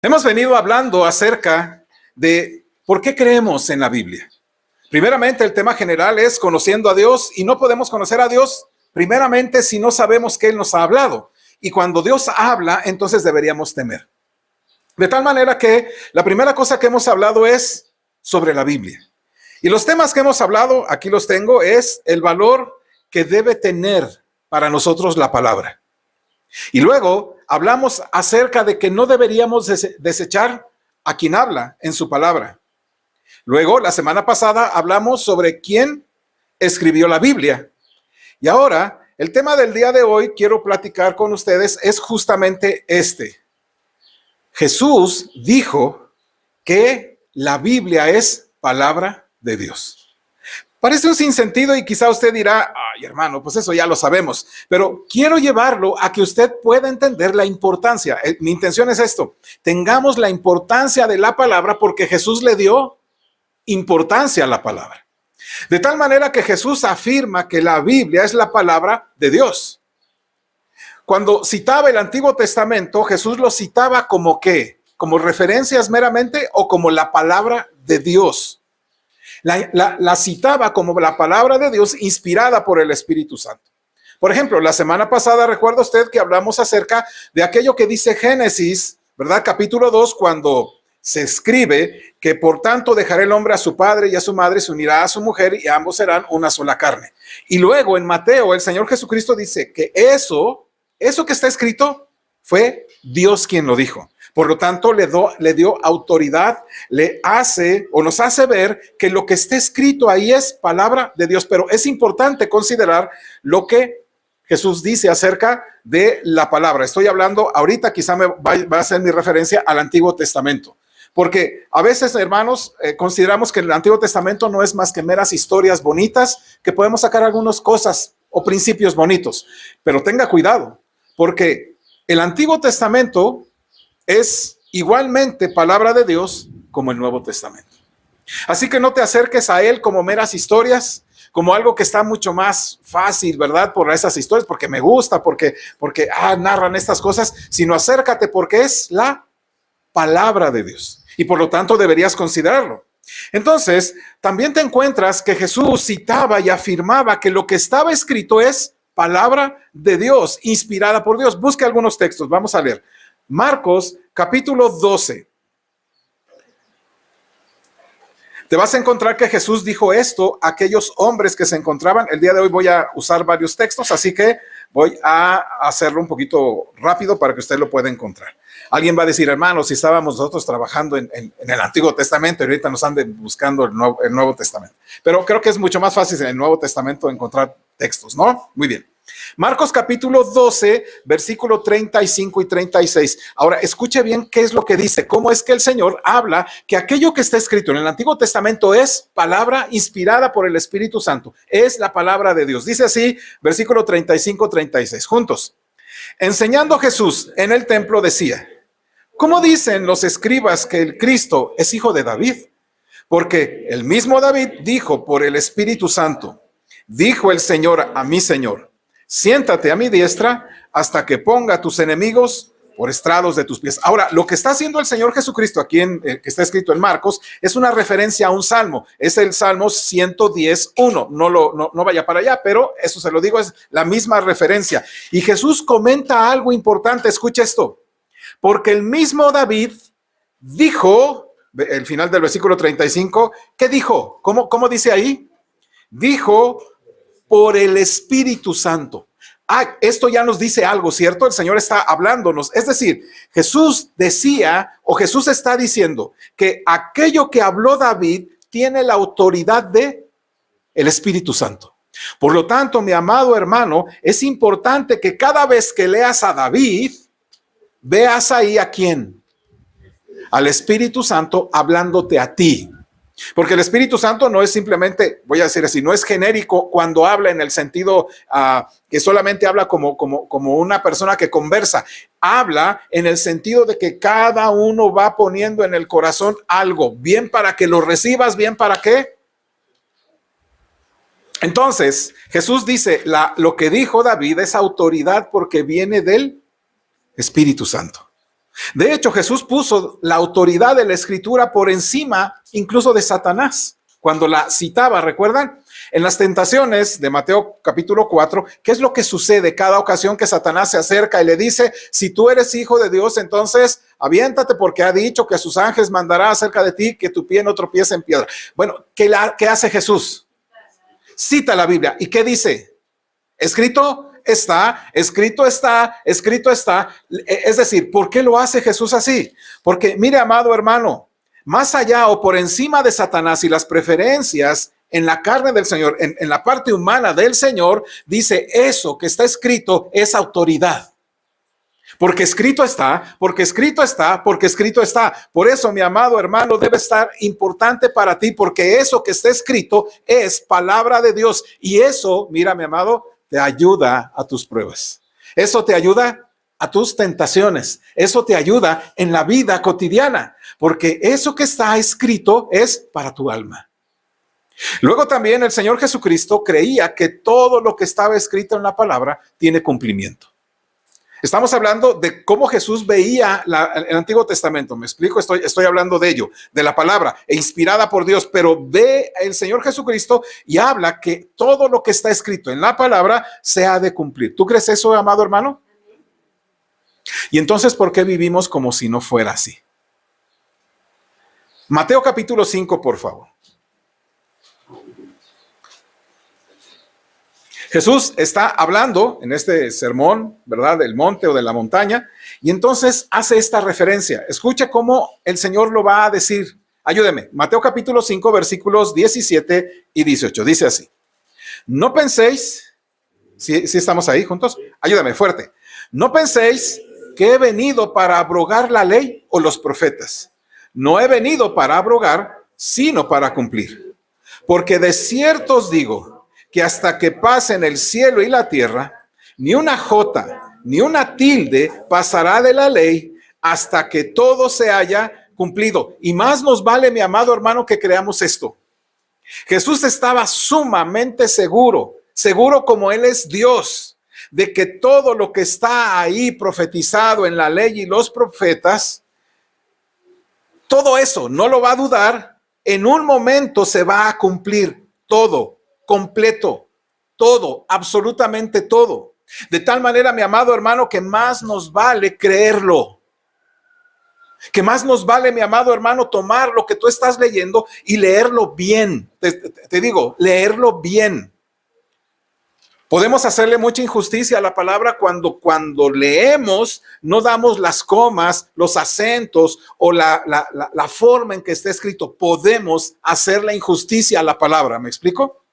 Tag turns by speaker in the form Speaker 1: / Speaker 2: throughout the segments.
Speaker 1: Hemos venido hablando acerca de por qué creemos en la Biblia. Primeramente, el tema general es conociendo a Dios, y no podemos conocer a Dios primeramente si no sabemos que Él nos ha hablado. Y cuando Dios habla, entonces deberíamos temer. De tal manera que la primera cosa que hemos hablado es sobre la Biblia. Y los temas que hemos hablado, aquí los tengo, es el valor que debe tener para nosotros la palabra. Y luego hablamos acerca de que no deberíamos desechar a quien habla en su palabra. Luego, la semana pasada hablamos sobre quién escribió la Biblia. Y ahora, el tema del día de hoy quiero platicar con ustedes es justamente este. Jesús dijo que la Biblia es palabra de Dios. Parece un sinsentido y quizá usted dirá, ay hermano, pues eso ya lo sabemos, pero quiero llevarlo a que usted pueda entender la importancia. Mi intención es esto, tengamos la importancia de la palabra porque Jesús le dio importancia a la palabra. De tal manera que Jesús afirma que la Biblia es la palabra de Dios. Cuando citaba el Antiguo Testamento, Jesús lo citaba como ¿qué? Como referencias meramente o como la palabra de Dios. La citaba como la palabra de Dios inspirada por el Espíritu Santo. Por ejemplo, la semana pasada, recuerda usted que hablamos acerca de aquello que dice Génesis, ¿verdad? Capítulo 2, cuando se escribe que por tanto dejará el hombre a su padre y a su madre, se unirá a su mujer y ambos serán una sola carne. Y luego en Mateo, el Señor Jesucristo dice que eso que está escrito fue Dios quien lo dijo. Por lo tanto, le dio autoridad, le hace o nos hace ver que lo que está escrito ahí es palabra de Dios. Pero es importante considerar lo que Jesús dice acerca de la palabra. Estoy hablando ahorita, quizá va a ser mi referencia al Antiguo Testamento. Porque a veces, hermanos, consideramos que el Antiguo Testamento no es más que meras historias bonitas, que podemos sacar algunas cosas o principios bonitos. Pero tenga cuidado, porque el Antiguo Testamento es igualmente palabra de Dios como el Nuevo Testamento. Así que no te acerques a él como meras historias, como algo que está mucho más fácil, ¿verdad? Por esas historias, porque me gusta, porque narran estas cosas, sino acércate porque es la palabra de Dios. Y por lo tanto deberías considerarlo. Entonces, también te encuentras que Jesús citaba y afirmaba que lo que estaba escrito es palabra de Dios, inspirada por Dios. Busque algunos textos, vamos a leer. Marcos, capítulo 12. Te vas a encontrar que Jesús dijo esto a aquellos hombres que se encontraban. El día de hoy voy a usar varios textos, así que voy a hacerlo un poquito rápido para que usted lo pueda encontrar. Alguien va a decir, hermano, si estábamos nosotros trabajando en el Antiguo Testamento y ahorita nos anden buscando el Nuevo Testamento. Pero creo que es mucho más fácil en el Nuevo Testamento encontrar textos, ¿no? Muy bien. Marcos capítulo 12, versículo 35 y 36. Ahora, escuche bien qué es lo que dice, cómo es que el Señor habla que aquello que está escrito en el Antiguo Testamento es palabra inspirada por el Espíritu Santo, es la palabra de Dios. Dice así, versículo 35, 36, juntos. Enseñando Jesús en el templo decía, ¿cómo dicen los escribas que el Cristo es hijo de David? Porque el mismo David dijo por el Espíritu Santo, dijo el Señor a mi Señor, siéntate a mi diestra hasta que ponga a tus enemigos por estrados de tus pies. Ahora, lo que está haciendo el Señor Jesucristo aquí, que está escrito en Marcos, es una referencia a un salmo. Es el Salmo 110:1. No vaya para allá, pero eso se lo digo, es la misma referencia. Y Jesús comenta algo importante, escucha esto. Porque el mismo David dijo, el final del versículo 35, ¿qué dijo? ¿Cómo dice ahí? Dijo, por el Espíritu Santo. Esto ya nos dice algo, ¿cierto? El Señor está hablándonos. Es decir, Jesús decía, o Jesús está diciendo, que aquello que habló David tiene la autoridad de el Espíritu Santo. Por lo tanto, mi amado hermano, es importante que cada vez que leas a David, veas ahí a quién, al Espíritu Santo hablándote a ti. Porque el Espíritu Santo no es simplemente, voy a decir así, no es genérico cuando habla en el sentido que solamente habla como una persona que conversa. Habla en el sentido de que cada uno va poniendo en el corazón algo, bien para que lo recibas, bien para qué. Entonces, Jesús dice, lo que dijo David es autoridad porque viene del Espíritu Santo. De hecho, Jesús puso la autoridad de la Escritura por encima incluso de Satanás. Cuando la citaba, ¿recuerdan? En las tentaciones de Mateo capítulo 4, ¿qué es lo que sucede cada ocasión que Satanás se acerca y le dice, si tú eres hijo de Dios, entonces aviéntate porque ha dicho que a sus ángeles mandará acerca de ti que tu pie no tropiece en piedra? Bueno, ¿qué hace Jesús? Cita la Biblia. ¿Y qué dice? Escrito está, escrito está, escrito está. Es decir, ¿por qué lo hace Jesús así? Porque, mire, amado hermano, más allá o por encima de Satanás y las preferencias en la carne del Señor, en la parte humana del Señor, dice eso que está escrito es autoridad. Porque escrito está, porque escrito está, porque escrito está. Por eso, mi amado hermano, debe estar importante para ti, porque eso que está escrito es palabra de Dios. Y eso, mira, mi amado, te ayuda a tus pruebas. Eso te ayuda a tus tentaciones. Eso te ayuda en la vida cotidiana, porque eso que está escrito es para tu alma. Luego también el Señor Jesucristo creía que todo lo que estaba escrito en la palabra tiene cumplimiento. Estamos hablando de cómo Jesús veía el Antiguo Testamento. ¿Me explico? Estoy hablando de ello, de la palabra, inspirada por Dios, pero ve el Señor Jesucristo y habla que todo lo que está escrito en la palabra se ha de cumplir. ¿Tú crees eso, amado hermano? Y entonces, ¿por qué vivimos como si no fuera así? Mateo capítulo 5, por favor. Jesús está hablando en este sermón, ¿verdad? Del monte o de la montaña, y entonces hace esta referencia. Escucha cómo el Señor lo va a decir. Ayúdeme. Mateo capítulo 5, versículos 17 y 18. Dice así. No penséis, si estamos ahí juntos, ayúdame fuerte. No penséis que he venido para abrogar la ley o los profetas. No he venido para abrogar, sino para cumplir. Porque de cierto os digo, que hasta que pasen el cielo y la tierra, ni una jota, ni una tilde pasará de la ley hasta que todo se haya cumplido. Y más nos vale, mi amado hermano, que creamos esto. Jesús estaba sumamente seguro como Él es Dios, de que todo lo que está ahí profetizado en la ley y los profetas, todo eso no lo va a dudar, en un momento se va a cumplir todo. Completo, todo, absolutamente todo. De tal manera, mi amado hermano, que más nos vale creerlo. Que más nos vale, mi amado hermano, tomar lo que tú estás leyendo y leerlo bien. Te digo, leerlo bien. Podemos hacerle mucha injusticia a la palabra cuando leemos, no damos las comas, los acentos o la forma en que está escrito. Podemos hacerle injusticia a la palabra. ¿Me explico?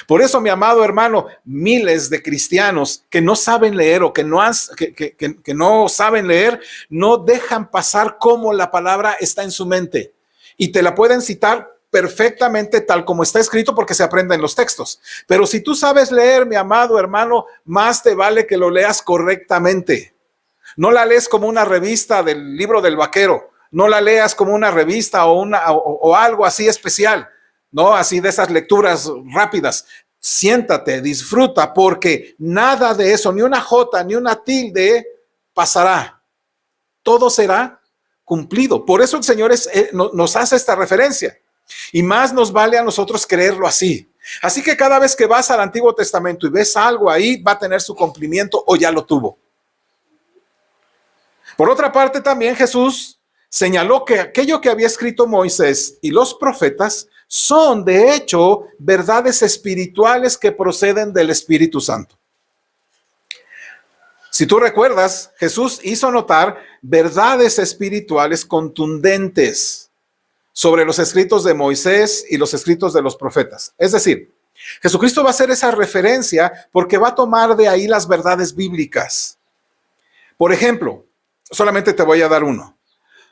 Speaker 1: Por eso, mi amado hermano, miles de cristianos que no saben leer o que no saben leer, no dejan pasar cómo la palabra está en su mente. Y te la pueden citar perfectamente tal como está escrito porque se aprende en los textos. Pero si tú sabes leer, mi amado hermano, más te vale que lo leas correctamente. No la lees como una revista del libro del vaquero. No la leas como una revista o algo así especial. No, así de esas lecturas rápidas. Siéntate, disfruta, porque nada de eso, ni una jota, ni una tilde pasará. Todo será cumplido. Por eso el Señor nos hace esta referencia. Y más nos vale a nosotros creerlo así. Así que cada vez que vas al Antiguo Testamento y ves algo ahí, va a tener su cumplimiento o ya lo tuvo. Por otra parte, también Jesús señaló que aquello que había escrito Moisés y los profetas son de hecho verdades espirituales que proceden del Espíritu Santo. Si tú recuerdas, Jesús hizo notar verdades espirituales contundentes sobre los escritos de Moisés y los escritos de los profetas. Es decir, Jesucristo va a hacer esa referencia porque va a tomar de ahí las verdades bíblicas. Por ejemplo, solamente te voy a dar uno.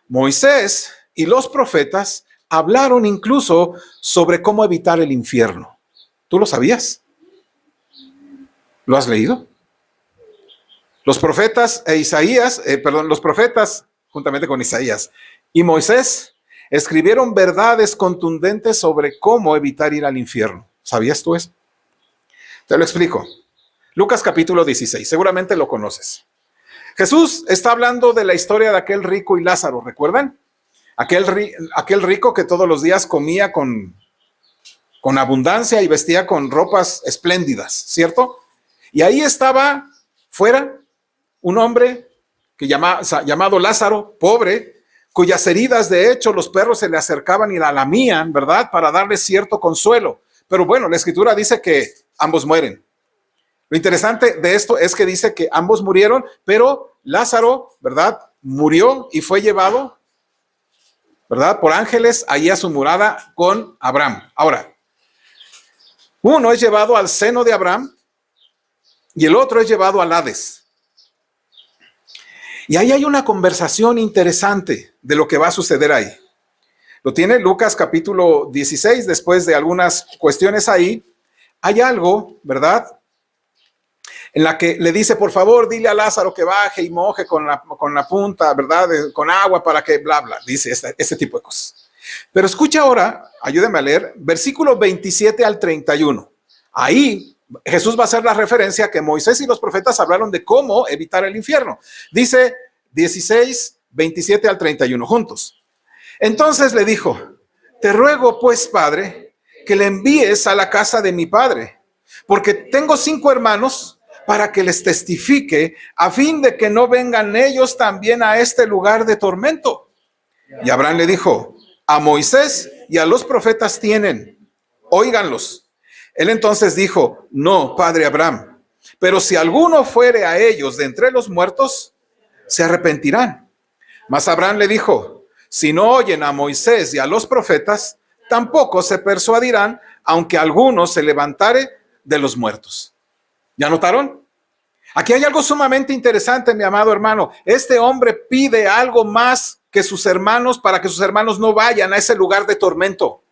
Speaker 1: Moisés y los profetas hablaron incluso sobre cómo evitar el infierno. ¿Tú lo sabías? ¿Lo has leído? Los profetas los profetas, juntamente con Isaías y Moisés, escribieron verdades contundentes sobre cómo evitar ir al infierno. ¿Sabías tú eso? Te lo explico. Lucas capítulo 16, seguramente lo conoces. Jesús está hablando de la historia de aquel rico y Lázaro, ¿recuerdan? Aquel rico que todos los días comía con abundancia y vestía con ropas espléndidas, ¿cierto? Y ahí estaba fuera un hombre llamado Lázaro, pobre, cuyas heridas de hecho los perros se le acercaban y la lamían, ¿verdad? Para darle cierto consuelo. Pero bueno, la escritura dice que ambos mueren. Lo interesante de esto es que dice que ambos murieron, pero Lázaro, ¿verdad? Murió y fue llevado, ¿verdad? Por ángeles allí a su morada con Abraham. Ahora, uno es llevado al seno de Abraham y el otro es llevado al Hades. Y ahí hay una conversación interesante de lo que va a suceder ahí. Lo tiene Lucas capítulo 16, después de algunas cuestiones ahí. Hay algo, ¿verdad?, en la que le dice, por favor, dile a Lázaro que baje y moje con la punta, ¿verdad?, con agua para que bla, bla. Dice este tipo de cosas. Pero escucha ahora, ayúdeme a leer, versículo 27 al 31. Ahí Jesús va a hacer la referencia que Moisés y los profetas hablaron de cómo evitar el infierno. Dice 16, 27 al 31 juntos. Entonces le dijo, te ruego pues, Padre, que le envíes a la casa de mi padre, porque tengo 5 hermanos, para que les testifique, a fin de que no vengan ellos también a este lugar de tormento. Y Abraham le dijo, a Moisés y a los profetas tienen, óiganlos. Él entonces dijo, no, padre Abraham, pero si alguno fuere a ellos de entre los muertos, se arrepentirán. Mas Abraham le dijo, si no oyen a Moisés y a los profetas, tampoco se persuadirán, aunque alguno se levantare de los muertos. ¿Ya notaron? Aquí hay algo sumamente interesante, mi amado hermano. Este hombre pide algo más que sus hermanos para que sus hermanos no vayan a ese lugar de tormento.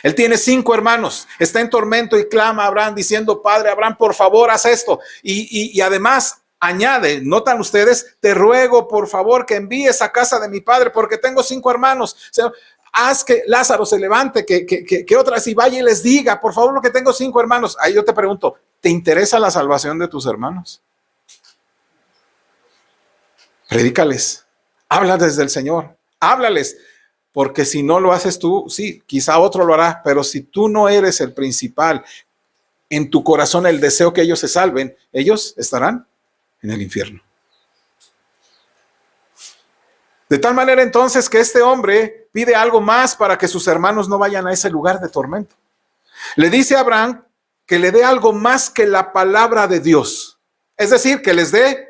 Speaker 1: Él tiene 5 hermanos, está en tormento y clama a Abraham diciendo, Padre Abraham, por favor, haz esto. Y además añade, notan ustedes, te ruego por favor que envíes a casa de mi padre porque tengo 5 hermanos. O sea, haz que Lázaro se levante, que otras y vaya y les diga, por favor, porque tengo 5 hermanos. Ahí yo te pregunto, ¿te interesa la salvación de tus hermanos? Predícales, habla desde el Señor, háblales, porque si no lo haces tú, sí, quizá otro lo hará, pero si tú no eres el principal, en tu corazón el deseo que ellos se salven, ellos estarán en el infierno. De tal manera entonces que este hombre pide algo más para que sus hermanos no vayan a ese lugar de tormento. Le dice a Abraham que le dé algo más que la palabra de Dios. Es decir, que les dé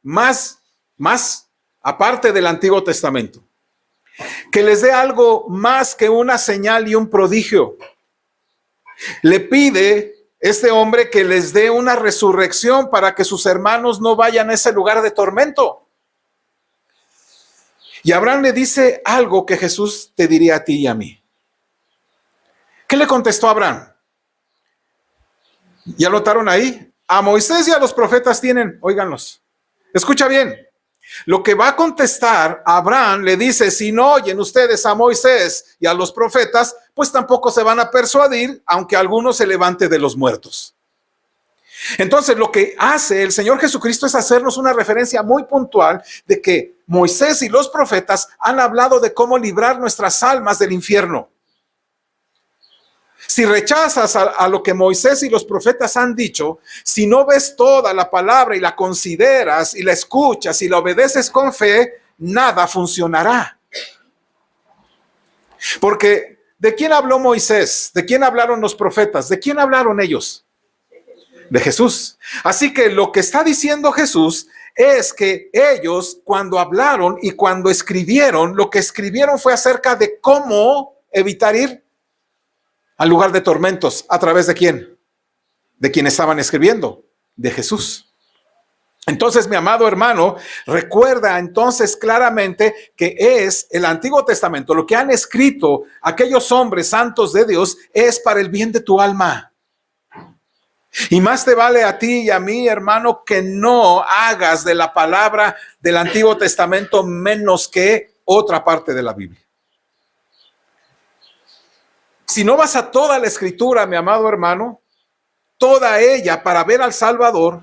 Speaker 1: más aparte del Antiguo Testamento. Que les dé algo más que una señal y un prodigio. Le pide este hombre que les dé una resurrección para que sus hermanos no vayan a ese lugar de tormento. Y Abraham le dice algo que Jesús te diría a ti y a mí. ¿Qué le contestó Abraham? ¿Ya notaron ahí? A Moisés y a los profetas tienen, óiganlos. Escucha bien. Lo que va a contestar Abraham le dice, si no oyen ustedes a Moisés y a los profetas, pues tampoco se van a persuadir, aunque alguno se levante de los muertos. Entonces lo que hace el Señor Jesucristo es hacernos una referencia muy puntual de que Moisés y los profetas han hablado de cómo librar nuestras almas del infierno. Si rechazas a lo que Moisés y los profetas han dicho, si no ves toda la palabra y la consideras y la escuchas y la obedeces con fe, nada funcionará. Porque ¿de quién habló Moisés? ¿De quién hablaron los profetas? ¿De quién hablaron ellos? De Jesús. Así que lo que está diciendo Jesús es que ellos cuando hablaron y cuando escribieron, lo que escribieron fue acerca de cómo evitar ir al lugar de tormentos. ¿A través de quién? De quien estaban escribiendo, de Jesús. Entonces, mi amado hermano, recuerda entonces claramente que es el Antiguo Testamento, lo que han escrito aquellos hombres santos de Dios es para el bien de tu alma. Y más te vale a ti y a mí, hermano, que no hagas de la palabra del Antiguo Testamento menos que otra parte de la Biblia. Si no vas a toda la escritura, mi amado hermano, toda ella para ver al Salvador,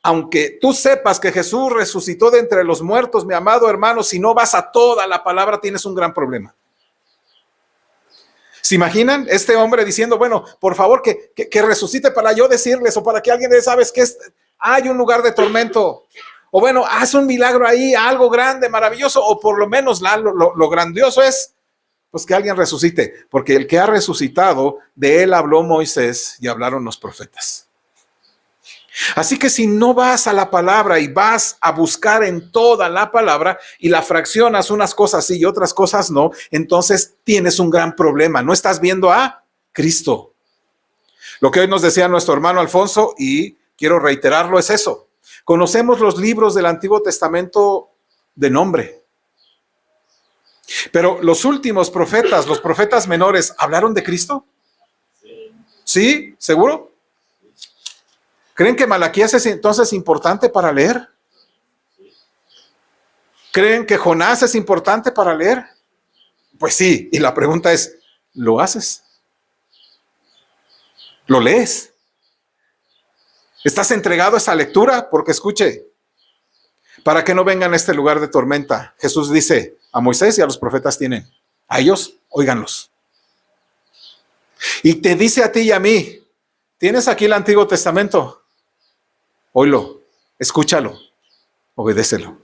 Speaker 1: aunque tú sepas que Jesús resucitó de entre los muertos, mi amado hermano, si no vas a toda la palabra, tienes un gran problema. ¿Se imaginan este hombre diciendo, bueno, por favor que resucite para yo decirles, o para que alguien les sabes que hay un lugar de tormento, o bueno, haz un milagro ahí, algo grande, maravilloso, o por lo menos lo grandioso es pues que alguien resucite, porque el que ha resucitado, de él habló Moisés y hablaron los profetas. Así que si no vas a la palabra y vas a buscar en toda la palabra y la fraccionas unas cosas sí y otras cosas no, entonces tienes un gran problema. No estás viendo a Cristo. Lo que hoy nos decía nuestro hermano Alfonso, y quiero reiterarlo, es eso. Conocemos los libros del Antiguo Testamento de nombre. Pero los últimos profetas, los profetas menores, ¿hablaron de Cristo? ¿Sí? ¿Seguro? ¿Creen que Malaquías es entonces importante para leer? ¿Creen que Jonás es importante para leer? Pues sí, y la pregunta es, ¿lo haces? ¿Lo lees? ¿Estás entregado a esa lectura? Porque escuche, para que no vengan a este lugar de tormenta, Jesús dice a Moisés y a los profetas tienen, a ellos, óiganlos. Y te dice a ti y a mí, tienes aquí el Antiguo Testamento, óylo, escúchalo, obedécelo.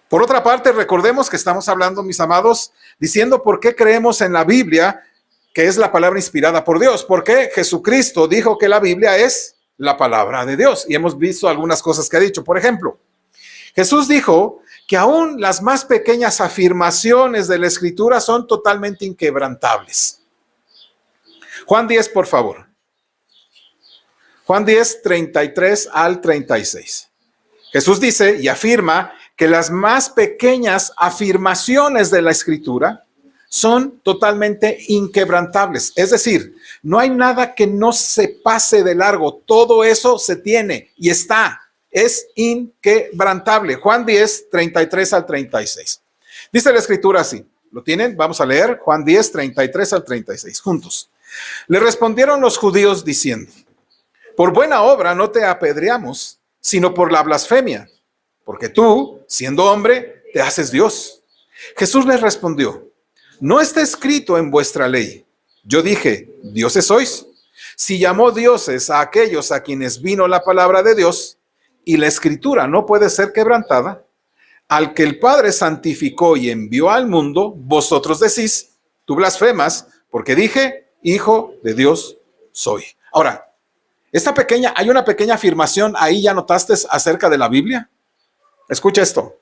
Speaker 1: Por otra parte, recordemos que estamos hablando, mis amados, diciendo por qué creemos en la Biblia, que es la palabra inspirada por Dios. Porque Jesucristo dijo que la Biblia es la palabra de Dios. Y hemos visto algunas cosas que ha dicho. Por ejemplo, Jesús dijo que aún las más pequeñas afirmaciones de la Escritura son totalmente inquebrantables. Juan 10, por favor. Juan 10, 33 al 36. Jesús dice y afirma que las más pequeñas afirmaciones de la Escritura son totalmente inquebrantables. Es decir, no hay nada que no se pase de largo. Todo eso se tiene y está. Es inquebrantable. Juan 10, 33 al 36. Dice la Escritura así. ¿Lo tienen? Vamos a leer Juan 10, 33 al 36. Juntos. Le respondieron los judíos diciendo, por buena obra no te apedreamos, sino por la blasfemia, porque tú, siendo hombre, te haces Dios. Jesús les respondió, no está escrito en vuestra ley. Yo dije, dioses sois. Si llamó dioses a aquellos a quienes vino la palabra de Dios, y la Escritura no puede ser quebrantada, al que el Padre santificó y envió al mundo, vosotros decís, tú blasfemas, porque dije, hijo de Dios soy. Ahora, hay una pequeña afirmación ahí, ¿ya notaste acerca de la Biblia? Escucha esto.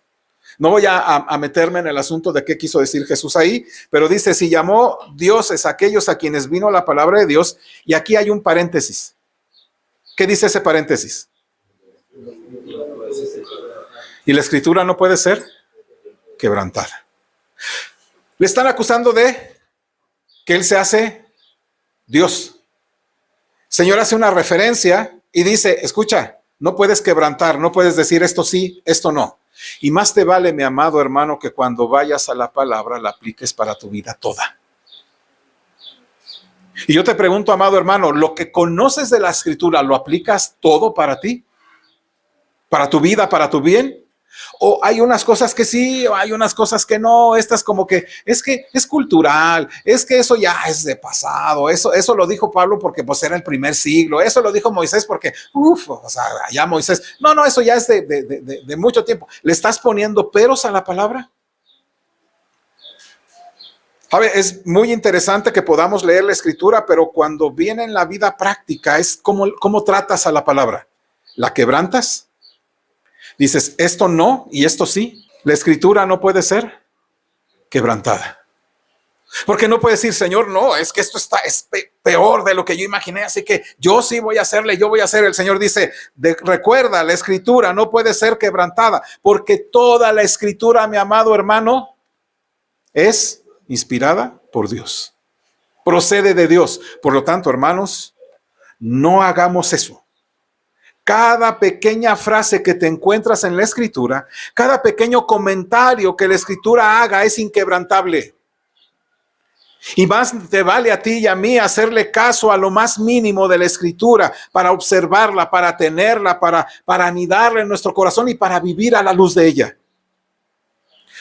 Speaker 1: No voy a meterme en el asunto de qué quiso decir Jesús ahí, pero dice, si llamó dioses a aquellos a quienes vino la palabra de Dios, y aquí hay un paréntesis. ¿Qué dice ese paréntesis? Y la Escritura no puede ser quebrantada. Le están acusando de que Él se hace Dios. Señor hace una referencia y dice, escucha, no puedes quebrantar, no puedes decir esto sí, esto no. Y más te vale, mi amado hermano, que cuando vayas a la palabra la apliques para tu vida toda. Y yo te pregunto, amado hermano, ¿lo que conoces de la Escritura lo aplicas todo para ti? ¿Para tu vida, para tu bien? ¿O hay unas cosas que sí, o hay unas cosas que no? Estas como que es cultural, es que eso ya es de pasado, eso lo dijo Pablo porque pues era el primer siglo, eso lo dijo Moisés porque, o sea, ya Moisés, no, eso ya es de mucho tiempo. ¿Le estás poniendo peros a la palabra? A ver, es muy interesante que podamos leer la Escritura, pero cuando viene en la vida práctica es cómo tratas a la palabra. ¿La quebrantas? Dices, esto no y esto sí. La Escritura no puede ser quebrantada. Porque no puedes decir, Señor, no, es que esto es peor de lo que yo imaginé, así que yo sí voy a hacerle, yo voy a hacer. El Señor dice, recuerda, la Escritura no puede ser quebrantada, porque toda la Escritura, mi amado hermano, es inspirada por Dios. Procede de Dios. Por lo tanto, hermanos, no hagamos eso. Cada pequeña frase que te encuentras en la Escritura, cada pequeño comentario que la Escritura haga es inquebrantable. Y más te vale a ti y a mí hacerle caso a lo más mínimo de la Escritura, para observarla, para tenerla, para anidarla en nuestro corazón y para vivir a la luz de ella.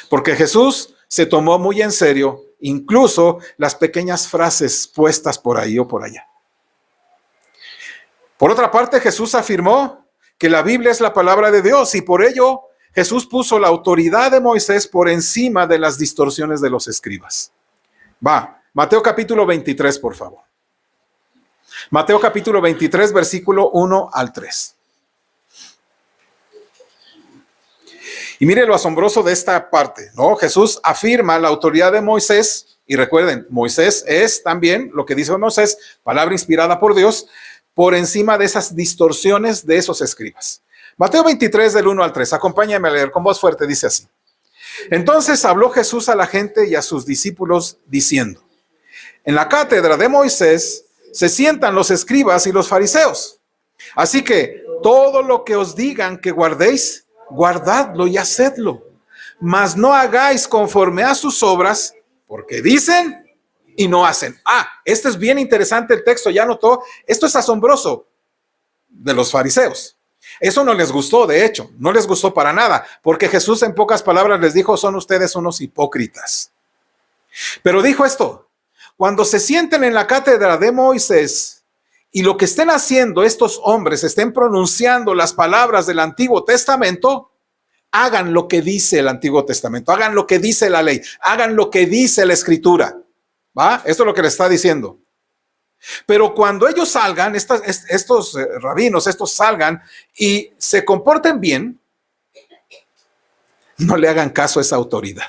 Speaker 1: Porque Jesús se tomó muy en serio incluso las pequeñas frases puestas por ahí o por allá. Por otra parte, Jesús afirmó que la Biblia es la palabra de Dios y por ello Jesús puso la autoridad de Moisés por encima de las distorsiones de los escribas. Mateo capítulo 23, por favor. Mateo capítulo 23, versículo 1 al 3. Y mire lo asombroso de esta parte, ¿no? Jesús afirma la autoridad de Moisés, y recuerden, Moisés es también, lo que dice Moisés, palabra inspirada por Dios, por encima de esas distorsiones de esos escribas. Mateo 23, del 1 al 3, acompáñame a leer con voz fuerte, dice así. Entonces habló Jesús a la gente y a sus discípulos diciendo, en la cátedra de Moisés se sientan los escribas y los fariseos. Así que todo lo que os digan que guardéis, guardadlo y hacedlo. Mas no hagáis conforme a sus obras, porque dicen y no hacen. Este es bien interesante el texto, ya notó. Esto es asombroso de los fariseos. Eso no les gustó, de hecho, no les gustó para nada, porque Jesús en pocas palabras les dijo, son ustedes unos hipócritas. Pero dijo esto, cuando se sienten en la cátedra de Moisés y lo que estén haciendo estos hombres, estén pronunciando las palabras del Antiguo Testamento, hagan lo que dice el Antiguo Testamento, hagan lo que dice la ley, hagan lo que dice la Escritura. Esto es lo que le está diciendo. Pero cuando ellos salgan, estos rabinos, estos salgan y se comporten bien, no le hagan caso a esa autoridad.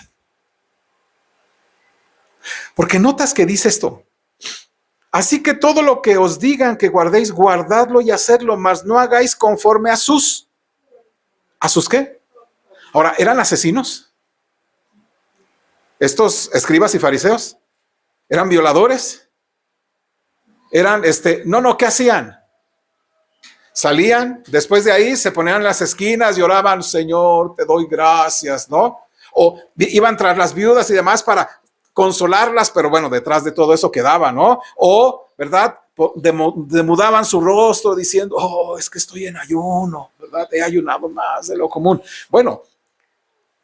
Speaker 1: Porque notas que dice esto. Así que todo lo que os digan que guardéis, guardadlo y hacedlo, mas no hagáis conforme a sus. ¿A sus qué? Ahora, ¿eran asesinos? ¿Estos escribas y fariseos? ¿Eran violadores? Eran, ¿qué hacían? Salían, después de ahí se ponían en las esquinas y oraban, Señor, te doy gracias, ¿no? O iban tras las viudas y demás para consolarlas, pero bueno, detrás de todo eso quedaba, ¿no? O, ¿verdad? Demudaban su rostro diciendo, es que estoy en ayuno, ¿verdad? He ayunado más de lo común. Bueno,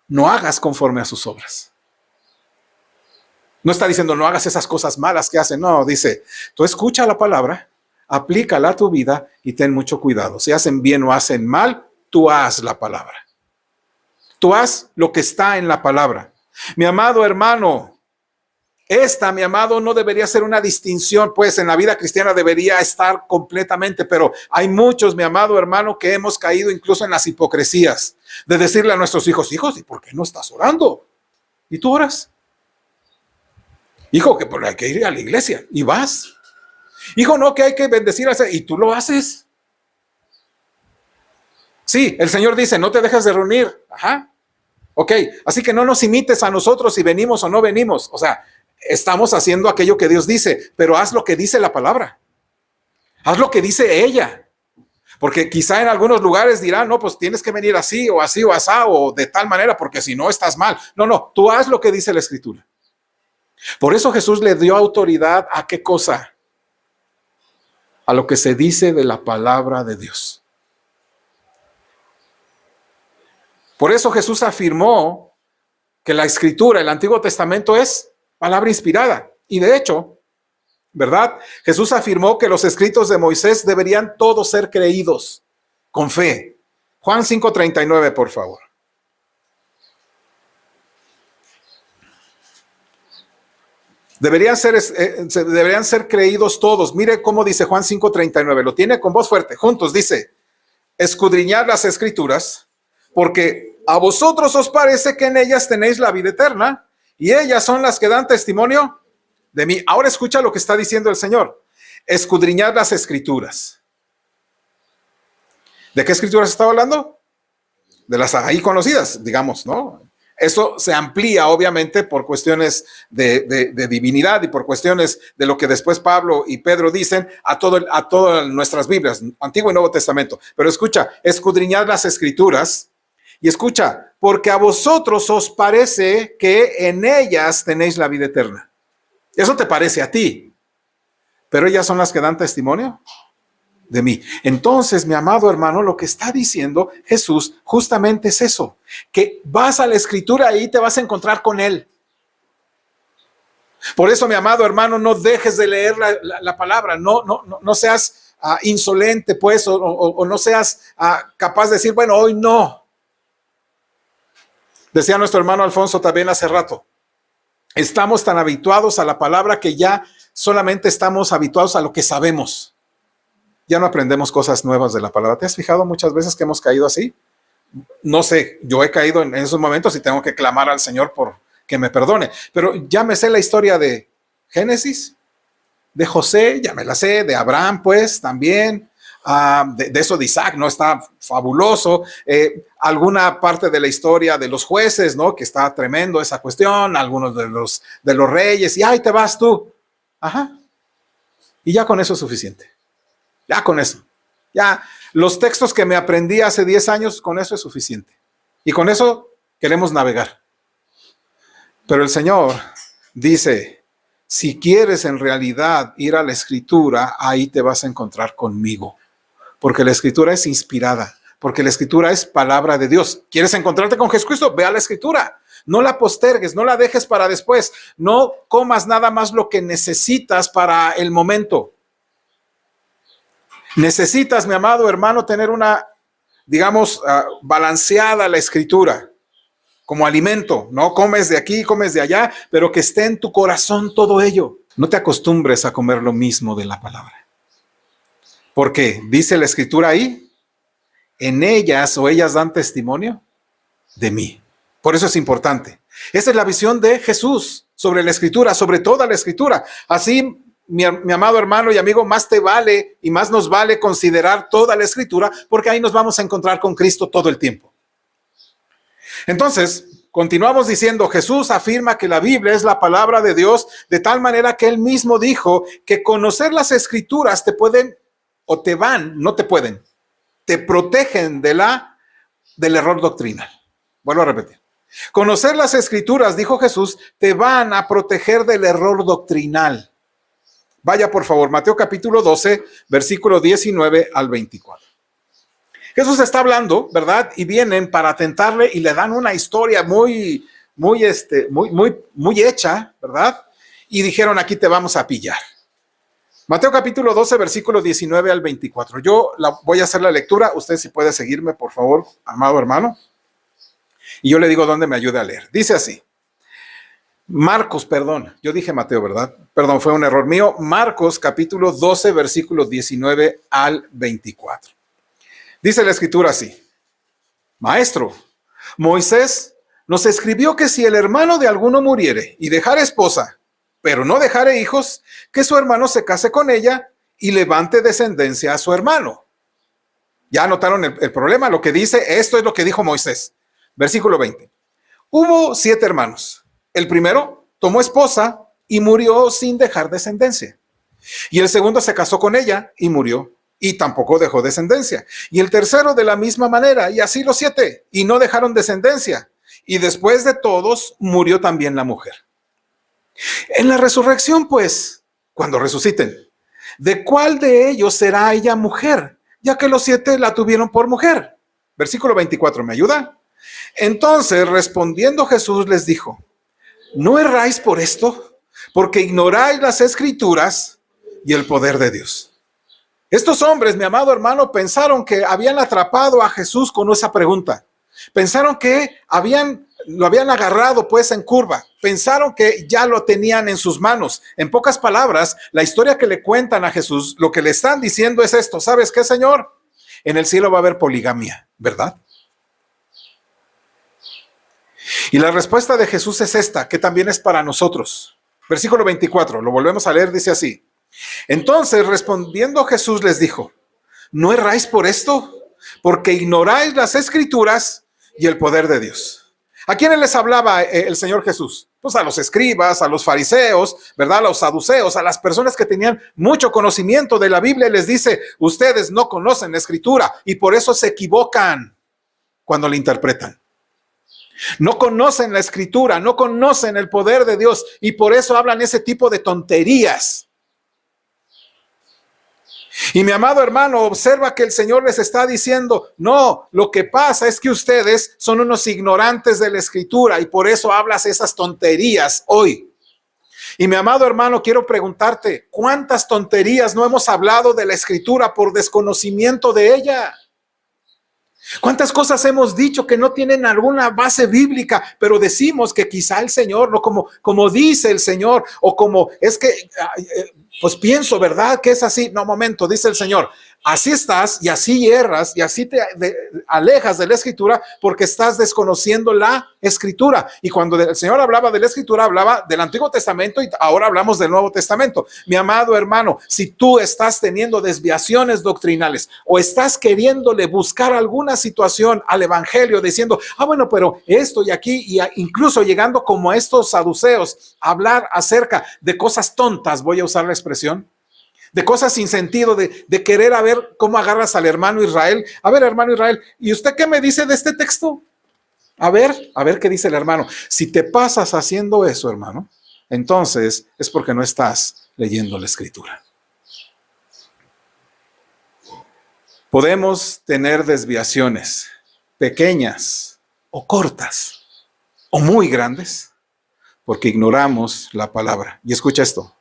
Speaker 1: no hagas conforme a sus obras. No está diciendo, no hagas esas cosas malas que hacen, no, dice, tú escucha la palabra, aplícala a tu vida y ten mucho cuidado. Si hacen bien o hacen mal, tú haz la palabra. Tú haz lo que está en la palabra. Mi amado hermano, mi amado, no debería ser una distinción, pues en la vida cristiana debería estar completamente, pero hay muchos, mi amado hermano, que hemos caído incluso en las hipocresías de decirle a nuestros hijos, ¿y por qué no estás orando? ¿Y tú oras? Hijo, que hay que ir a la iglesia y vas. Hijo, no, que hay que bendecir y tú lo haces. Sí, el Señor dice, no te dejes de reunir. Ok, así que no nos imites a nosotros si venimos o no venimos. O sea, estamos haciendo aquello que Dios dice, pero haz lo que dice la palabra. Haz lo que dice ella. Porque quizá en algunos lugares dirán, no, pues tienes que venir así o asá o de tal manera, porque si no estás mal. No, tú haz lo que dice la Escritura. Por eso Jesús le dio autoridad ¿a qué cosa? A lo que se dice de la palabra de Dios. Por eso Jesús afirmó que la Escritura, el Antiguo Testamento es palabra inspirada. Y de hecho, ¿verdad? Jesús afirmó que los escritos de Moisés deberían todos ser creídos con fe. Juan 5:39, por favor. Deberían ser creídos todos. Mire cómo dice Juan 5:39. Lo tiene con voz fuerte. Juntos dice, escudriñad las Escrituras, porque a vosotros os parece que en ellas tenéis la vida eterna, y ellas son las que dan testimonio de mí. Ahora escucha lo que está diciendo el Señor. Escudriñad las Escrituras. ¿De qué Escrituras estaba hablando? De las ahí conocidas, digamos, ¿no? Eso se amplía, obviamente, por cuestiones de divinidad y por cuestiones de lo que después Pablo y Pedro dicen a todas nuestras Biblias, Antiguo y Nuevo Testamento. Pero escucha, escudriñad las Escrituras y escucha, porque a vosotros os parece que en ellas tenéis la vida eterna. Eso te parece a ti, pero ellas son las que dan testimonio de mí. Entonces, mi amado hermano, lo que está diciendo Jesús justamente es eso, que vas a la Escritura y te vas a encontrar con Él. Por eso, mi amado hermano, no dejes de leer la palabra, no seas insolente, pues, o no seas capaz de decir, bueno, hoy no. Decía nuestro hermano Alfonso también hace rato, estamos tan habituados a la palabra que ya solamente estamos habituados a lo que sabemos. Ya no aprendemos cosas nuevas de la palabra. ¿Te has fijado muchas veces que hemos caído así? No sé, yo he caído en esos momentos y tengo que clamar al Señor por que me perdone. Pero ya me sé la historia de Génesis, de José, ya me la sé, de Abraham, pues, también. De eso de Isaac, ¿no? Está fabuloso. Alguna parte de la historia de los jueces, ¿no? Que está tremendo esa cuestión. Algunos de los reyes. Y ahí te vas tú. Ajá. Y ya con eso es suficiente. Ya con eso. Ya los textos que me aprendí hace 10 años, con eso es suficiente. Y con eso queremos navegar. Pero el Señor dice, si quieres en realidad ir a la Escritura, ahí te vas a encontrar conmigo. Porque la Escritura es inspirada. Porque la Escritura es palabra de Dios. ¿Quieres encontrarte con Jesucristo? Ve a la Escritura. No la postergues, no la dejes para después. No comas nada más lo que necesitas para el momento. Necesitas, mi amado hermano, tener una, digamos, balanceada la Escritura como alimento. No comes de aquí, comes de allá, pero que esté en tu corazón todo ello. No te acostumbres a comer lo mismo de la palabra. Porque dice la Escritura ahí, en ellas o ellas dan testimonio de mí. Por eso es importante. Esa es la visión de Jesús sobre la Escritura, sobre toda la Escritura. Así, mi amado hermano y amigo, más te vale y más nos vale considerar toda la Escritura, porque ahí nos vamos a encontrar con Cristo todo el tiempo. Entonces, continuamos diciendo, Jesús afirma que la Biblia es la palabra de Dios, de tal manera que él mismo dijo que conocer las Escrituras te pueden, o te van, no te pueden, te protegen del error doctrinal. Vuelvo a repetir. Conocer las Escrituras, dijo Jesús, te van a proteger del error doctrinal. Vaya por favor, Mateo capítulo 12, versículo 19 al 24. Jesús está hablando, ¿verdad? Y vienen para tentarle y le dan una historia muy hecha, ¿verdad? Y dijeron, aquí te vamos a pillar. Mateo capítulo 12, versículo 19 al 24. Yo voy a hacer la lectura. Usted si puede seguirme, por favor, amado hermano. Y yo le digo dónde me ayude a leer. Dice así. Marcos, perdón, yo dije Mateo, ¿verdad? Perdón, fue un error mío. Marcos, capítulo 12, versículos 19 al 24. Dice la Escritura así. Maestro, Moisés nos escribió que si el hermano de alguno muriere y dejare esposa, pero no dejare hijos, que su hermano se case con ella y levante descendencia a su hermano. Ya notaron el problema, lo que dice, esto es lo que dijo Moisés. Versículo 20. Hubo 7 hermanos. El primero tomó esposa y murió sin dejar descendencia. Y el segundo se casó con ella y murió y tampoco dejó descendencia. Y el tercero de la misma manera, y así los 7, y no dejaron descendencia. Y después de todos murió también la mujer. En la resurrección, pues, cuando resuciten, ¿de cuál de ellos será ella mujer? Ya que los 7 la tuvieron por mujer. Versículo 24, ¿me ayuda? Entonces, respondiendo Jesús les dijo, ¿no erráis por esto? Porque ignoráis las Escrituras y el poder de Dios. Estos hombres, mi amado hermano, pensaron que habían atrapado a Jesús con esa pregunta. Pensaron que lo habían agarrado pues en curva. Pensaron que ya lo tenían en sus manos. En pocas palabras, la historia que le cuentan a Jesús, lo que le están diciendo es esto. ¿Sabes qué, Señor? En el cielo va a haber poligamia, ¿verdad? Y la respuesta de Jesús es esta, que también es para nosotros. Versículo 24, lo volvemos a leer, dice así. Entonces, respondiendo Jesús les dijo, ¿no erráis por esto? Porque ignoráis las Escrituras y el poder de Dios. ¿A quiénes les hablaba el Señor Jesús? Pues a los escribas, a los fariseos, ¿verdad? A los saduceos, a las personas que tenían mucho conocimiento de la Biblia. Les dice, ustedes no conocen la Escritura y por eso se equivocan cuando la interpretan. No conocen la Escritura, no conocen el poder de Dios y por eso hablan ese tipo de tonterías. Y mi amado hermano, observa que el Señor les está diciendo, no, lo que pasa es que ustedes son unos ignorantes de la Escritura y por eso hablas esas tonterías hoy. Y mi amado hermano, quiero preguntarte, ¿cuántas tonterías no hemos hablado de la Escritura por desconocimiento de ella? ¿Cuántas cosas hemos dicho que no tienen alguna base bíblica, pero decimos que quizá el Señor, no como dice el Señor, o como es que, pues pienso, ¿verdad? Que es así. No, momento, dice el Señor, así estás y así erras y así te alejas de la Escritura porque estás desconociendo la Escritura. Y cuando el Señor hablaba de la Escritura, hablaba del Antiguo Testamento y ahora hablamos del Nuevo Testamento. Mi amado hermano, si tú estás teniendo desviaciones doctrinales o estás queriéndole buscar alguna situación al Evangelio diciendo, bueno, pero esto y aquí, y incluso llegando como estos saduceos, a hablar acerca de cosas tontas, voy a usar la expresión, de cosas sin sentido, de querer a ver cómo agarras al hermano Israel. A ver, hermano Israel, ¿y usted qué me dice de este texto? A ver qué dice el hermano. Si te pasas haciendo eso, hermano, entonces es porque no estás leyendo la Escritura. Podemos tener desviaciones pequeñas o cortas o muy grandes porque ignoramos la palabra. Y escucha esto,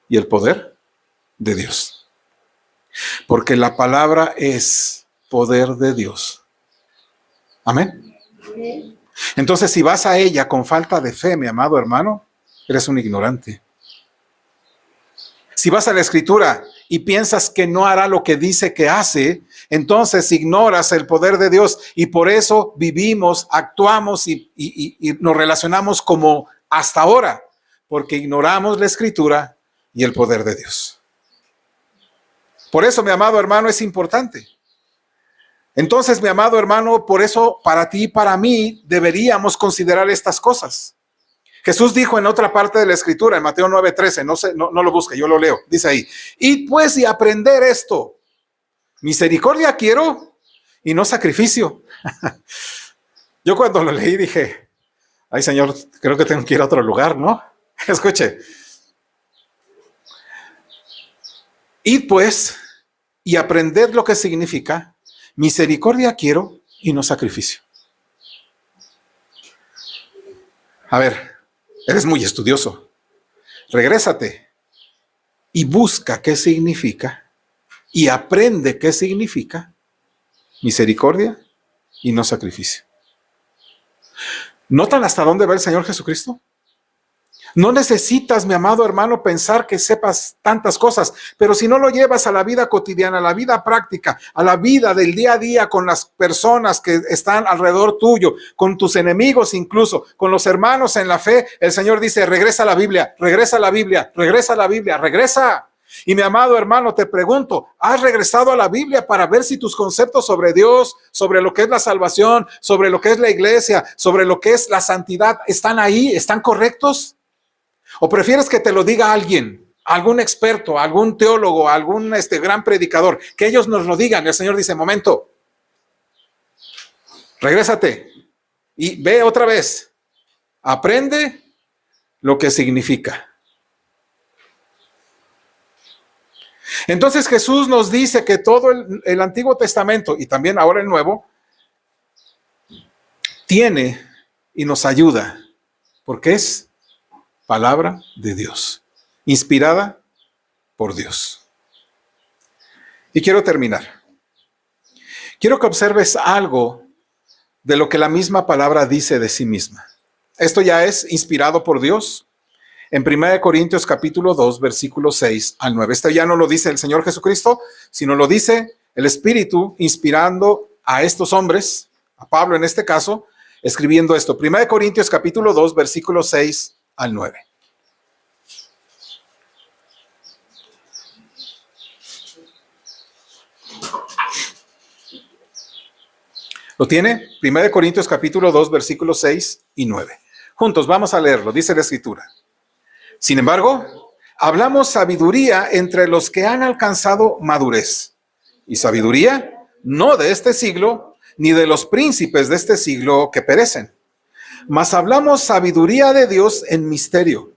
Speaker 1: y el poder de Dios. Porque la palabra es poder de Dios. Amén. Entonces, si vas a ella con falta de fe, mi amado hermano, eres un ignorante. Si vas a la Escritura y piensas que no hará lo que dice que hace, entonces ignoras el poder de Dios y por eso vivimos, actuamos y nos relacionamos como hasta ahora, porque ignoramos la Escritura y el poder de Dios. Por eso, mi amado hermano, es importante. Entonces, mi amado hermano, por eso para ti y para mí deberíamos considerar estas cosas. Jesús dijo en otra parte de la Escritura, en Mateo 9:13, no lo busque, yo lo leo, dice ahí, id pues y aprender esto, misericordia quiero y no sacrificio. Yo cuando lo leí dije, ay Señor, creo que tengo que ir a otro lugar, ¿no? Escuche, id pues y aprended lo que significa misericordia quiero y no sacrificio. A ver, eres muy estudioso. Regrésate y busca qué significa y aprende qué significa misericordia y no sacrificio. ¿Notan hasta dónde va el Señor Jesucristo? No necesitas, mi amado hermano, pensar que sepas tantas cosas, pero si no lo llevas a la vida cotidiana, a la vida práctica, a la vida del día a día con las personas que están alrededor tuyo, con tus enemigos incluso, con los hermanos en la fe, el Señor dice, regresa a la Biblia, regresa a la Biblia, regresa a la Biblia, regresa. Y mi amado hermano, te pregunto, ¿has regresado a la Biblia para ver si tus conceptos sobre Dios, sobre lo que es la salvación, sobre lo que es la iglesia, sobre lo que es la santidad, están ahí, están correctos? ¿O prefieres que te lo diga alguien, algún experto, algún teólogo, algún gran predicador, que ellos nos lo digan? El Señor dice, momento, regrésate y ve otra vez, aprende lo que significa. Entonces Jesús nos dice que todo el Antiguo Testamento y también ahora el Nuevo tiene y nos ayuda porque es palabra de Dios, inspirada por Dios. Y quiero terminar. Quiero que observes algo de lo que la misma palabra dice de sí misma. Esto ya es inspirado por Dios. En 1 Corintios capítulo 2, versículos 6 al 9. Esto ya no lo dice el Señor Jesucristo, sino lo dice el Espíritu inspirando a estos hombres, a Pablo en este caso, escribiendo esto. 1 Corintios capítulo 2, versículos 6 al 9. ¿Lo tiene? 1 Corintios capítulo 2, versículos 6 y 9. Juntos vamos a leerlo, dice la Escritura. Sin embargo, hablamos sabiduría entre los que han alcanzado madurez. Y sabiduría no de este siglo, ni de los príncipes de este siglo que perecen, Mas hablamos sabiduría de Dios en misterio,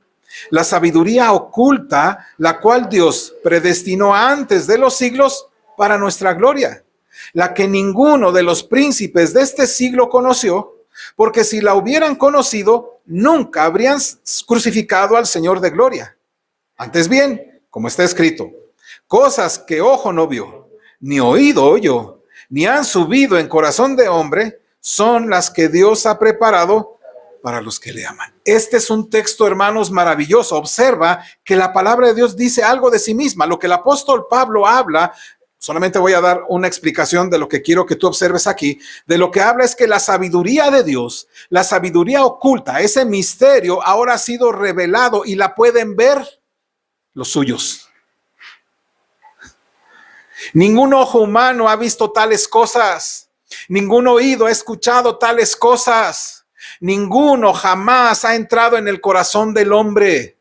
Speaker 1: la sabiduría oculta, la cual Dios predestinó antes de los siglos para nuestra gloria, la que ninguno de los príncipes de este siglo conoció, porque si la hubieran conocido, nunca habrían crucificado al Señor de gloria. Antes bien, como está escrito, cosas que ojo no vio, ni oído oyó, ni han subido en corazón de hombre, son las que Dios ha preparado para los que le aman. Este es un texto, hermanos, maravilloso. Observa que la palabra de Dios dice algo de sí misma. Lo que el apóstol Pablo habla, solamente voy a dar una explicación de lo que quiero que tú observes aquí. De lo que habla es que la sabiduría de Dios, la sabiduría oculta, ese misterio ahora ha sido revelado y la pueden ver los suyos. Ningún ojo humano ha visto tales cosas. Ningún oído ha escuchado tales cosas. Ninguno jamás ha entrado en el corazón del hombre.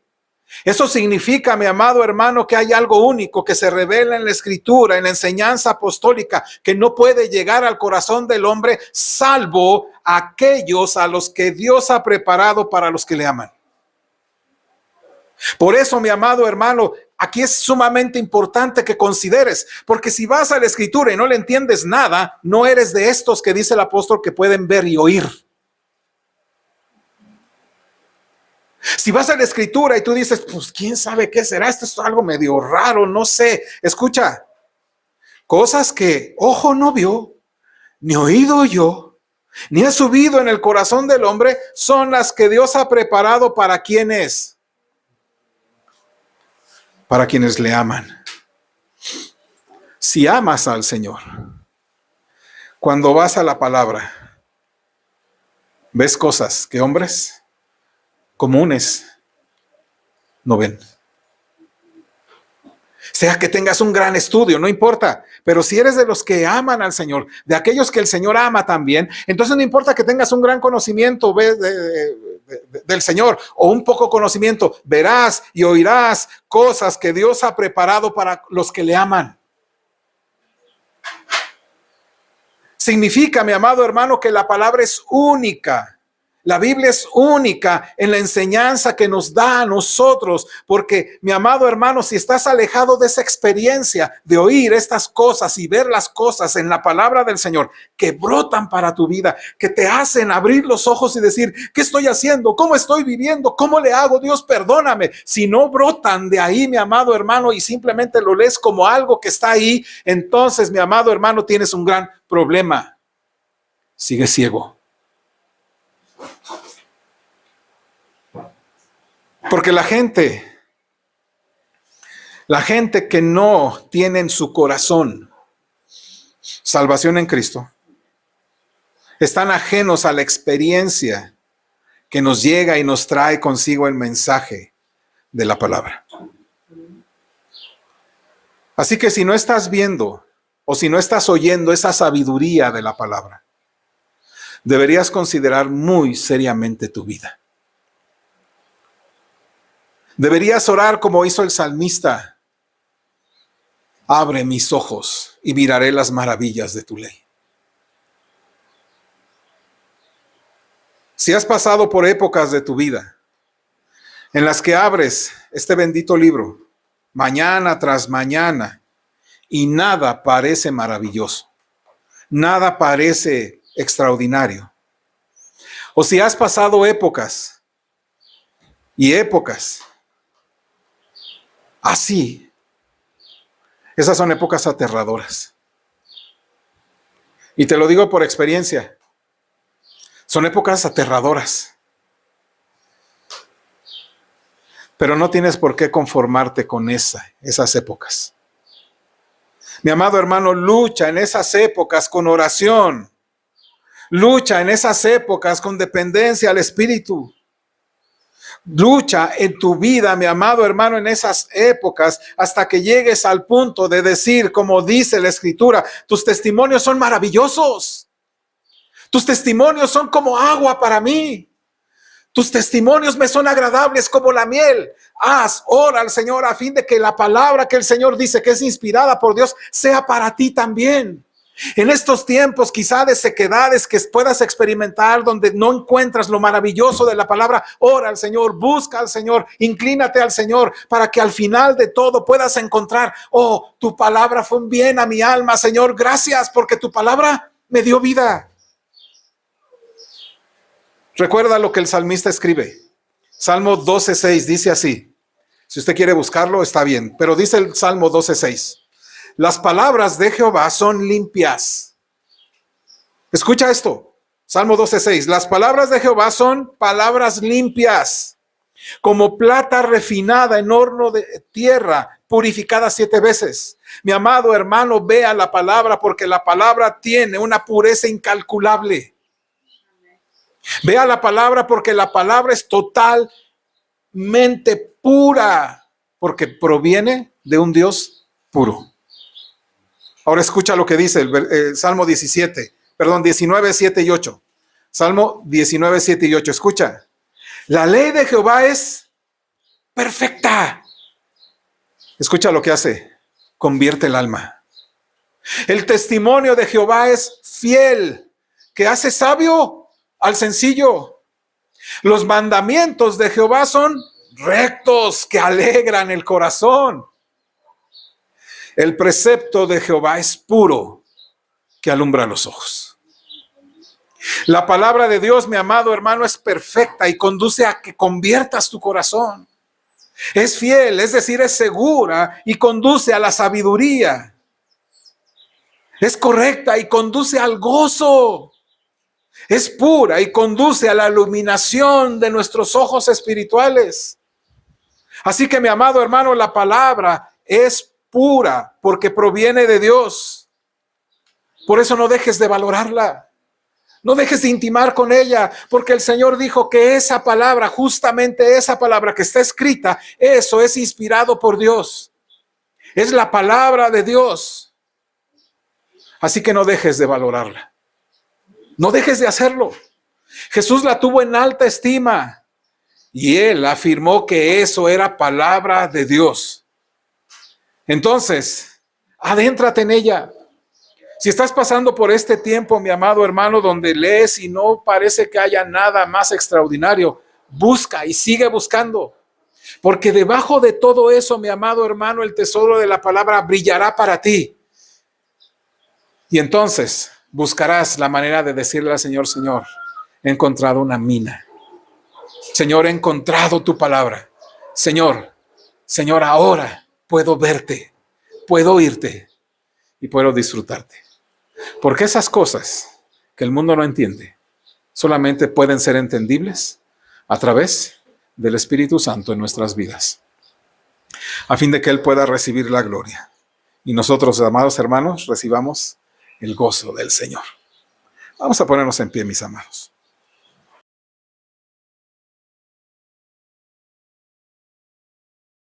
Speaker 1: Eso significa, mi amado hermano, que hay algo único que se revela en la Escritura, en la enseñanza apostólica, que no puede llegar al corazón del hombre, salvo aquellos a los que Dios ha preparado para los que le aman. Por eso, mi amado hermano, aquí es sumamente importante que consideres, porque si vas a la Escritura y no le entiendes nada, no eres de estos que dice el apóstol que pueden ver y oír. Si vas a la Escritura y tú dices, pues quién sabe qué será, esto es algo medio raro, no sé. Escucha, cosas que ojo no vio, ni oído oyó, ni ha subido en el corazón del hombre, son las que Dios ha preparado para quienes le aman. Si amas al Señor, cuando vas a la palabra, ves cosas que hombres comunes no ven. Sea que tengas un gran estudio, no importa, pero si eres de los que aman al Señor, de aquellos que el Señor ama también, entonces no importa que tengas un gran conocimiento del Señor o un poco conocimiento, verás y oirás cosas que Dios ha preparado para los que le aman. Significa, mi amado hermano, que la palabra es única. La Biblia es única en la enseñanza que nos da a nosotros, porque, mi amado hermano, si estás alejado de esa experiencia de oír estas cosas y ver las cosas en la palabra del Señor que brotan para tu vida, que te hacen abrir los ojos y decir, ¿qué estoy haciendo? ¿Cómo estoy viviendo? ¿Cómo le hago? Dios, perdóname. Si no brotan de ahí, mi amado hermano, y simplemente lo lees como algo que está ahí, entonces, mi amado hermano, tienes un gran problema. Sigue ciego. Porque la gente que no tiene en su corazón salvación en Cristo, están ajenos a la experiencia que nos llega y nos trae consigo el mensaje de la palabra. Así que si no estás viendo o si no estás oyendo esa sabiduría de la palabra, deberías considerar muy seriamente tu vida. Deberías orar como hizo el salmista. Abre mis ojos y miraré las maravillas de tu ley. Si has pasado por épocas de tu vida en las que abres este bendito libro mañana tras mañana y nada parece maravilloso, nada parece extraordinario, o si has pasado épocas y épocas así, esas son épocas aterradoras. Y te lo digo por experiencia. Son épocas aterradoras. Pero no tienes por qué conformarte con esas épocas. Mi amado hermano, lucha en esas épocas con oración. Lucha en esas épocas con dependencia al Espíritu. Lucha en tu vida, mi amado hermano, en esas épocas hasta que llegues al punto de decir, como dice la Escritura, tus testimonios son maravillosos. Tus testimonios son como agua para mí. Tus testimonios me son agradables como la miel. Ora al Señor a fin de que la palabra que el Señor dice que es inspirada por Dios sea para ti también. En estos tiempos quizá de sequedades que puedas experimentar, donde no encuentras lo maravilloso de la palabra, ora al Señor, busca al Señor, inclínate al Señor, para que al final de todo puedas encontrar, oh, tu palabra fue un bien a mi alma, Señor, gracias porque tu palabra me dio vida. Recuerda lo que el salmista escribe. Salmo 12:6 dice así. Si usted quiere buscarlo, está bien, pero dice el Salmo 12:6. Las palabras de Jehová son limpias. Escucha esto. Salmo 12:6. Las palabras de Jehová son palabras limpias, como plata refinada en horno de tierra, purificada 7 veces. Mi amado hermano, vea la palabra, porque la palabra tiene una pureza incalculable. Vea la palabra, porque la palabra es totalmente pura, porque proviene de un Dios puro. Ahora escucha lo que dice el Salmo 19, 7 y 8. Salmo 19, 7 y 8. Escucha. La ley de Jehová es perfecta. Escucha lo que hace. Convierte el alma. El testimonio de Jehová es fiel, que hace sabio al sencillo. Los mandamientos de Jehová son rectos, que alegran el corazón. El precepto de Jehová es puro, que alumbra los ojos. La palabra de Dios, mi amado hermano, es perfecta y conduce a que conviertas tu corazón. Es fiel, es decir, es segura y conduce a la sabiduría. Es correcta y conduce al gozo. Es pura y conduce a la iluminación de nuestros ojos espirituales. Así que, mi amado hermano, la palabra es pura porque proviene de Dios. Por eso no dejes de valorarla. No dejes de intimar con ella, porque el Señor dijo que esa palabra, justamente esa palabra que está escrita, eso es inspirado por Dios. Es la palabra de Dios. Así que no dejes de valorarla. No dejes de hacerlo. Jesús la tuvo en alta estima y Él afirmó que eso era palabra de Dios. Entonces, adéntrate en ella. Si estás pasando por este tiempo, mi amado hermano, donde lees y no parece que haya nada más extraordinario, busca y sigue buscando. Porque debajo de todo eso, mi amado hermano, el tesoro de la palabra brillará para ti. Y entonces buscarás la manera de decirle al Señor, Señor, he encontrado una mina. Señor, he encontrado tu palabra. Señor, ahora puedo verte, puedo oírte y puedo disfrutarte. Porque esas cosas que el mundo no entiende solamente pueden ser entendibles a través del Espíritu Santo en nuestras vidas, a fin de que Él pueda recibir la gloria y nosotros, amados hermanos, recibamos el gozo del Señor. Vamos a ponernos en pie, mis amados.